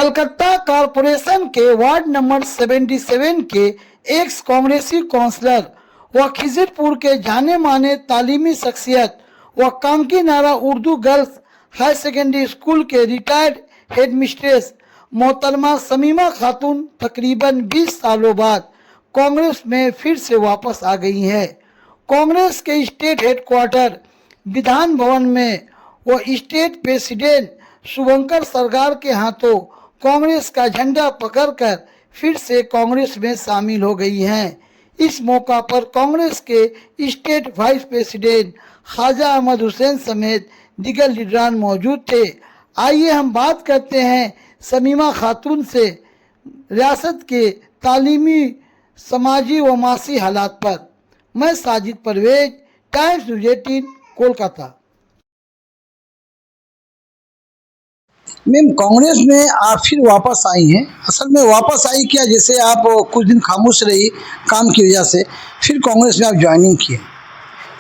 Calcutta corporation के ward number 77 के x कांग्रेसी काउंसलर व खिजरपुर के जाने माने तालीमी शख्सियत व कांकी नारा Urdu girls high secondary school के रिटायर्ड हेडमिस्ट्रेस मोहतरमा शमीमा खातून तकरीबन 20 सालों बाद कांग्रेस में फिर से वापस आ गई हैं। कांग्रेस के स्टेट हेडक्वार्टर विधान भवन में वो स्टेट प्रेसिडेंट शुभंकर सरगार के हाथों कांग्रेस का झंडा पकड़कर फिर से कांग्रेस में शामिल हो गई हैं। इस मौका पर कांग्रेस के state vice president Khwaja Ahmed Hussain समेत दीगर लीडरान मौजूद थे। आइए हम बात करते हैं शमीमा खातून से रियासत के तालीमी, समाजी व मासी हालात पर। मैं Sajid Parvez, Times News 18, Kolkata. Ma'am, Congress में आप फिर वापस आई हैं। असल में वापस आई क्या, जैसे आप कुछ दिन खामोश रही काम की वजह से, फिर कांग्रेस में आप ज्वाइनिंग किए,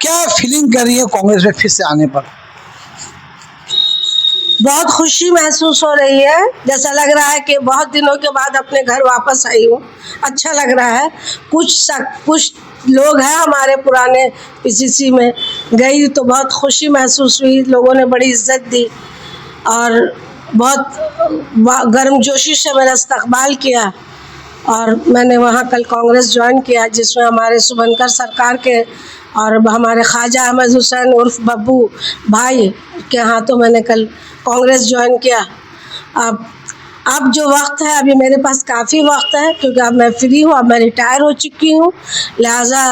क्या फीलिंग कर रही है कांग्रेस में फिर से आने पर? बहुत खुशी महसूस हो रही है, जैसा लग रहा है कि बहुत दिनों के बाद अपने घर वापस आई हूँ। अच्छा लग रहा है। कुछ लोग हैं हमारे पुराने पीसीसी में, गई तो बहुत खुशी महसूस हुई, लोगों ने बड़ी इज्जत दी और बहुत गर्मजोशी से मेरा इस्तकबाल किया। और मैंने वहाँ कल कांग्रेस ज्वाइन किया, जिसमें हमारे शुभंकर सरकार के और हमारे ख्वाजा अहमद हुसैन उर्फ बब्बू भाई के हाथों मैंने कल कांग्रेस ज्वाइन किया। अब जो वक्त है, अभी मेरे पास काफ़ी वक्त है, क्योंकि अब मैं फ्री हूँ, अब मैं रिटायर हो चुकी हूँ। लिहाजा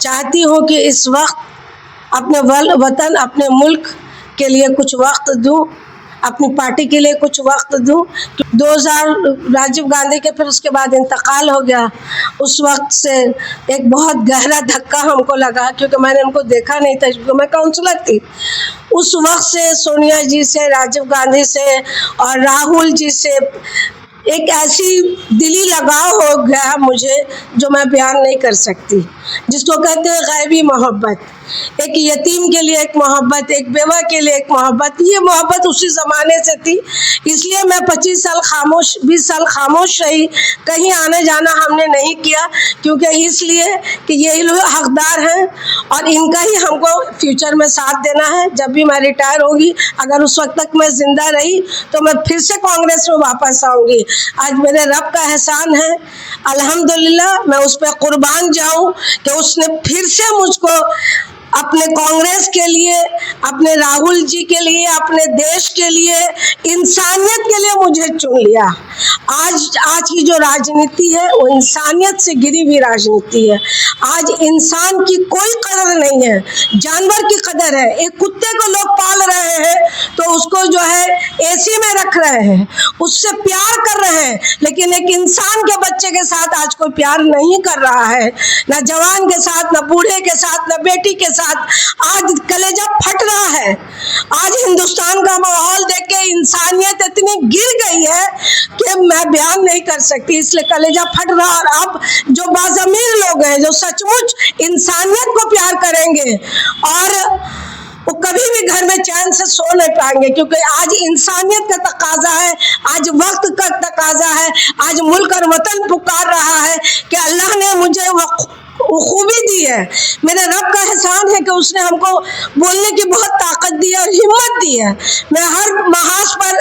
चाहती हूँ कि इस वक्त अपने वतन, अपने मुल्क के लिए कुछ वक्त दूँ, अपनी पार्टी के लिए कुछ वक्त दूँ। 2000 राजीव गांधी के फिर उसके बाद इंतकाल हो गया। उस वक्त से एक बहुत गहरा धक्का हमको लगा, क्योंकि मैंने उनको देखा नहीं था, क्योंकि मैं काउंसलर थी। उस वक्त से सोनिया जी से, राजीव गांधी से और राहुल जी से एक ऐसी दिली लगाव हो गया मुझे, जो मैं बयान नहीं कर सकती, जिसको कहते हैं गैबी मोहब्बत। एक यतीम के लिए एक मोहब्बत, एक बेवा के लिए एक मोहब्बत। ये मोहब्बत उसी ज़माने से थी, इसलिए मैं 20 साल खामोश रही। कहीं आने जाना हमने नहीं किया, क्योंकि इसलिए कि यही लोग हकदार हैं और इनका ही हमको फ्यूचर में साथ देना है। जब भी मैं रिटायर होगी, अगर उस वक्त तक मैं ज़िंदा रही, तो मैं फिर से कांग्रेस में वापस आऊँगी। आज मेरे रब का एहसान है, अल्हम्दुलिल्लाह, मैं उस पर कुर्बान जाऊँ कि उसने फिर से मुझको अपने कांग्रेस के लिए, अपने राहुल जी के लिए, अपने देश के लिए, इंसानियत के लिए मुझे चुन लिया। आज की जो राजनीति है, वो इंसानियत से गिरी हुई राजनीति है। आज इंसान की कोई कदर नहीं है, जानवर की कदर है। एक कुत्ते को लोग पाल रहे हैं तो उसको जो है एसी में रख रहे हैं, उससे प्यार कर रहे हैं, लेकिन एक इंसान के बच्चे के साथ आज कोई प्यार नहीं कर रहा है, ना जवान के साथ, ना बूढ़े के साथ, ना बेटी के साथ। आज कलेजा फट रहा है। आज हिंदुस्तान का माहौल देख के इंसानियत इतनी गिर गई है कि मैं बयान नहीं कर सकती, इसलिए कलेजा फट रहा। और अब जो बाज़मीर लोग हैं, जो सचमुच इंसानियत को प्यार करेंगे, और वो कभी भी घर में चैन से सो नहीं पाएंगे, क्योंकि आज इंसानियत का तकाजा है, आज वक्त का तकाजा है, आज मुल्क और वतन पुकार रहा है कि अल्लाह ने मुझे वो खूबी दी है। मेरे रब का एहसान है कि उसने हमको बोलने की बहुत ताकत दी है और हिम्मत दी है। मैं हर महाज पर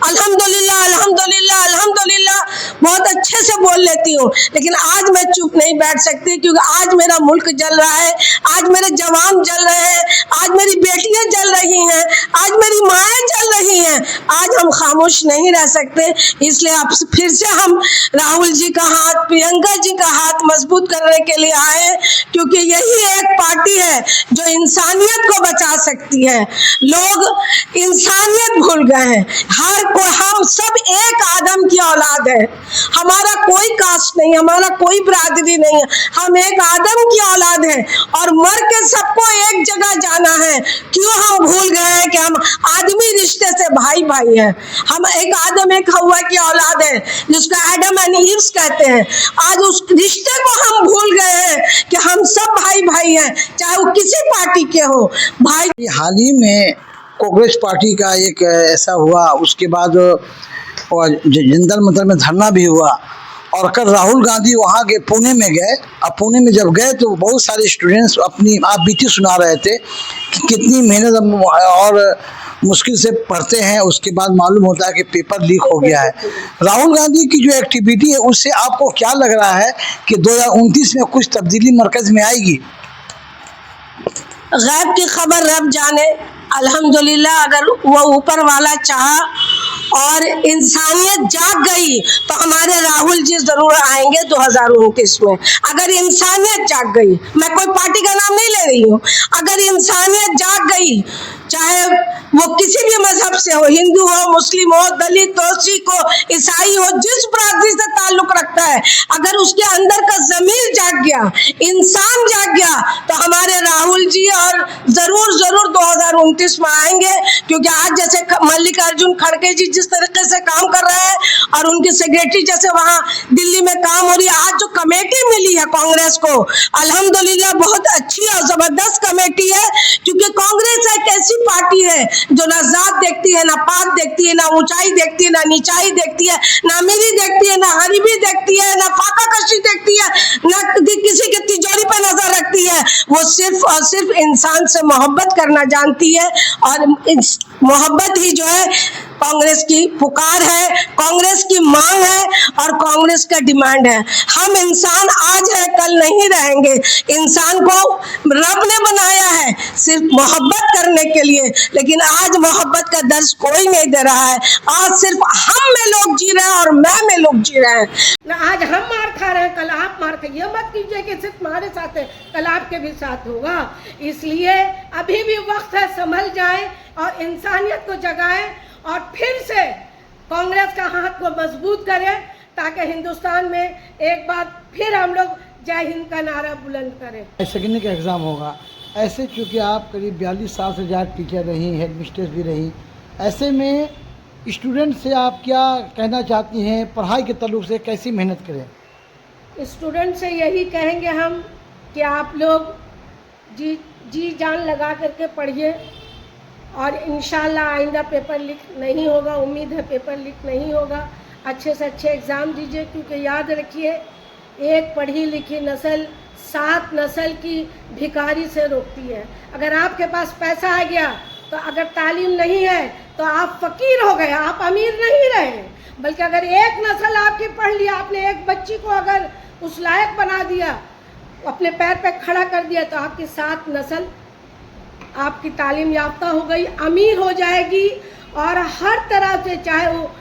अल्हम्दुलिल्लाह अल्हम्दुलिल्लाह अल्हम्दुलिल्लाह बहुत अच्छे से बोल लेती हूँ, लेकिन आज मैं चुप नहीं बैठ सकती, क्योंकि आज मेरा मुल्क जल रहा है, आज मेरे जवान जल रहे हैं, आज मेरी बेटियाँ जल रही हैं, आज मेरी माएँ जल रही हैं। आज हम खामोश नहीं रह सकते, इसलिए अब फिर से हम राहुल जी का हाथ, प्रियंका जी का हाथ मजबूत करने के लिए आए, क्योंकि यही एक पार्टी है जो इंसानियत को बचा सकती है। लोग इंसानियत भूल गए हैं। हम सब एक आदम की औलाद है, हमारा कोई कास्ट नहीं, हमारा कोई बिरादरी नहीं है, हम एक आदम की औलाद है और मर के सबको एक जगह जाना है। क्यों हम भूल गए हैं कि हम आदमी रिश्ते से भाई भाई हैं। हम एक आदम, एक हव्वा की औलाद है, जिसको एडम एंड ईव कहते हैं। आज उस रिश्ते को हम भूल गए हैं कि हम सब भाई भाई हैं, चाहे वो किसी पार्टी के हो। भाई हाल ही में कांग्रेस पार्टी का एक ऐसा हुआ, उसके बाद और जंतर मंतर में धरना भी हुआ। और कल राहुल गांधी वहाँ के पुणे में गए। अब पुणे में जब गए तो बहुत सारे स्टूडेंट्स अपनी आप बीती सुना रहे थे कि कितनी मेहनत और मुश्किल से पढ़ते हैं, उसके बाद मालूम होता है कि पेपर लीक हो गया है। राहुल गांधी की जो एक्टिविटी है उससे आपको क्या लग रहा है कि 2029 में कुछ तब्दीली मरकज में आएगी? गैब की खबर रब जाने। अल्हम्दुलिल्लाह, अगर वो ऊपर वाला चाहा और इंसानियत जाग गई तो हमारे राहुल जी जरूर आएंगे 2029 में। अगर इंसानियत जाग गई, मैं कोई पार्टी का नाम नहीं ले रही हूँ, अगर इंसानियत जाग गई, चाहे वो किसी भी मजहब से हो, हिंदू हो, मुस्लिम हो, दलित हो, सिख हो, ईसाई हो, जिस बरादरी से ताल्लुक रखता है, अगर उसके अंदर का ज़मीर जाग गया, इंसान जाग गया, तो हमारे राहुल जी और जरूर 2029 में आएंगे। क्योंकि आज जैसे मल्लिकार्जुन खड़गे जी जिस तरीके से काम कर रहे हैं और उनकी सेक्रेटरी जैसे वहाँ दिल्ली में काम हो रही है, आज जो कमेटी मिली है कांग्रेस को, अल्हम्दुलिल्लाह बहुत अच्छी और जबरदस्त कमेटी है। क्योंकि कांग्रेस एक ऐसी पार्टी है जो ना जात देखती है, ना पात देखती है, ना ऊंचाई देखती है, ना नीचाई देखती है, ना अमीरी देखती है, ना गरीबी देखती है, ना फाका कशी देखती है, ना किसी की तिजोरी पर नजर रखती है। वो सिर्फ और सिर्फ इंसान से मोहब्बत करना जानती है और इस मोहब्बत ही जो है कांग्रेस की पुकार है, कांग्रेस की मांग है और कांग्रेस का डिमांड है। हम इंसान आज है कल नहीं रहेंगे। इंसान को रब ने बनाया है सिर्फ मोहब्बत करने के लिए, लेकिन आज मोहब्बत का दर्ज कोई नहीं दे रहा है। आज सिर्फ हम में लोग जी रहे हैं और मैं में लोग जी रहे हैं। ना आज हम मार खा रहे हैं, कल आप मार खाइए। ये मत कीजिए कि सिर्फ हमारे साथ है, कल आपके भी साथ होगा। इसलिए अभी भी वक्त है, संभल जाएं और इंसानियत को जगाएं और फिर से कांग्रेस का हाथ को मजबूत करें, ताकि हिंदुस्तान में एक बार फिर हम लोग जय हिंद का नारा बुलंद करें। सेकेंडरी का एग्ज़ाम होगा। ऐसे चूँकि आप करीब 42 साल से ज़्यादा टीचर रही, हेड मिस्ट्रेस भी रही, ऐसे में स्टूडेंट से आप क्या कहना चाहती हैं? पढ़ाई के ताल्लुक से कैसी मेहनत करें? स्टूडेंट से यही कहेंगे हम कि आप लोग जी जान लगा करके पढ़िए और इंशाल्लाह आइंदा पेपर लीक नहीं होगा। उम्मीद है पेपर लीक नहीं होगा। अच्छे से अच्छे एग्ज़ाम दीजिए, क्योंकि याद रखिए एक पढ़ी लिखी नस्ल 7 नस्ल की भिखारी से रोकती है। अगर आपके पास पैसा आ गया तो अगर तालीम नहीं है तो आप फ़कीर हो गए, आप अमीर नहीं रहे। बल्कि अगर एक नस्ल आपकी पढ़ लिया, आपने एक बच्ची को अगर उस लायक बना दिया, अपने पैर पे खड़ा कर दिया, तो आपकी 7 नस्ल आपकी तालीम याफ्ता हो गई, अमीर हो जाएगी। और हर तरह से, चाहे वो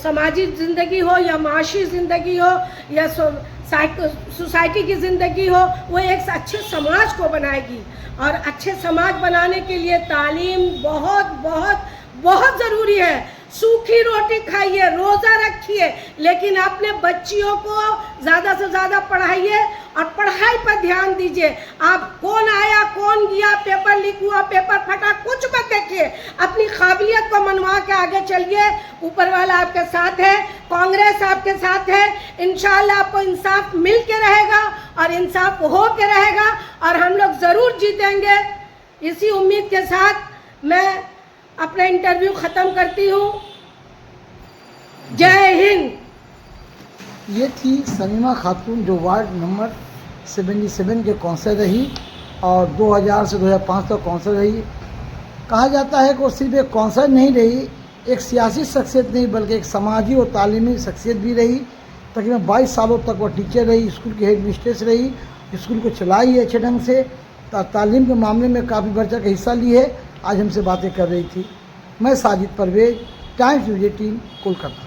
समाजी ज़िंदगी हो या माशी ज़िंदगी हो या सोसाइटी की ज़िंदगी हो, वो एक अच्छे समाज को बनाएगी। और अच्छे समाज बनाने के लिए तालीम बहुत बहुत बहुत ज़रूरी है। सूखी रोटी खाइए, रोज़ा रखिए, लेकिन अपने बच्चियों को ज़्यादा से ज़्यादा पढ़ाइए और पढ़ाई पर ध्यान दीजिए। आप कौन आया कौन गया, पेपर लीक हुआ, पेपर फटा, कुछ मत देखिए। अपनी काबिलियत को मनवा के आगे चलिए। ऊपर वाला आपके साथ है, कांग्रेस आपके साथ है। इंशाल्लाह आपको इंसाफ मिल के रहेगा और इंसाफ हो के रहेगा और हम लोग ज़रूर जीतेंगे। इसी उम्मीद के साथ मैं अपना इंटरव्यू ख़त्म करती हूँ। जय हिंद। ये थी समीमा खातून, जो वार्ड नंबर 77 के कौंसलर रही और 2000 से 2005 तक कौंसलर रही। कहा जाता है कि वो सिर्फ एक कौंसलर नहीं रही, एक सियासी शख्सियत नहीं बल्कि एक समाजी और तालीमी शख्सियत भी रही। तकरीबन 22 सालों तक वो टीचर रही, स्कूल की हेड मिस्ट्रेस रही, स्कूल को चलाई है अच्छे ढंग से, तालीम के मामले में काफ़ी बढ़ चढ़ के हिस्सा ली है। आज हमसे बातें कर रही थी। मैं साजिद परवेज, टाइम्स न्यूज़ 18, कोलकाता।